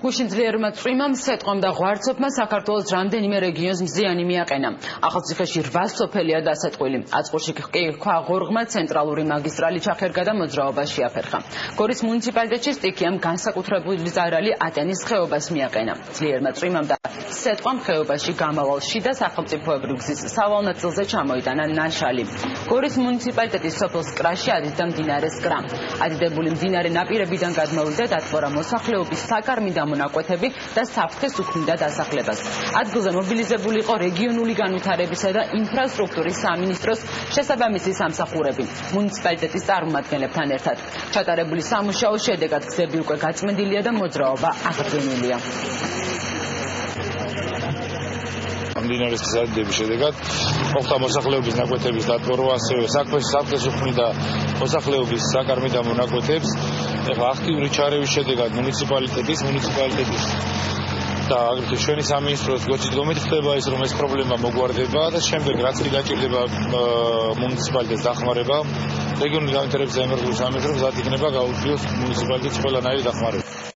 გუშინ ძლიერმა წვიმამ, სეტყომ და ღვარცოფმა საქართველოს რამდენიმე რეგიონს მზიანი მიაყენა. ახალციხეში 8 სოფელია დასეტყვილი. აწყურში კი ქვაღორღმა ცენტრალური მაგისტრალი ჩახერგა და მოძრაობა შეაფერხა. გორის მუნიციპალიტეტში სტიქიამ განსაკუთრებული ზარალი ატენის ხეობას მიაყენა. ძლიერმა წვიმამ და სეტყვამ ხეობაში გამავალ შიდა სახელმწიფოებრივ გზის სავალ ნაწილზე ჩამოიტანა ნაშალი. გორის მუნიციპალიტეტის სოფელ სკრაში ადიდა მდინარეს კრა. ადიდებული მდინარე ნაპირებიდან გადმოვიდა და დათბორა მოსახლეობის საკარმი დამონაკვეთები და საფრთხეს უქმნიდა დასახლებას. ადგილზე მობილიზებული იყო რეგიონული განვითარებისა და ინფრასტრუქტურის სამინისტროს შესაბამისი სამსახურები. მუნიციპალიტეტის წარმომადგენლებთან ერთად ჩატარებული სამუშაოს შედეგად გზები უკვე გაწმენდილია და მოძრაობა აღდგენილია. მდინარის გზადების შედეგად მოხდა მოსახლეობის ნაკვეთების დატბორვა, ასევე საფრთხეს უქმნიდა მოსახლეობის საკარმი დამონაკვეთებს. ეხლა აქტიური ჩარევის შედეგად მუნიციპალიტეტის და აგრეთვე ჩვენი სამინისტროს გოჩიტომით ხდება ის, რომ ეს პრობლემა მოგვარდება და შემდეგ რაც კი გაჭირდება მუნიციპალიტეტის დახმარება, რეგიონული განვითარების და ენერგეტიკის სამინისტროს გზად იქნება გაუწიოს მუნიციპალიტეტის ყველანაირი დახმარება.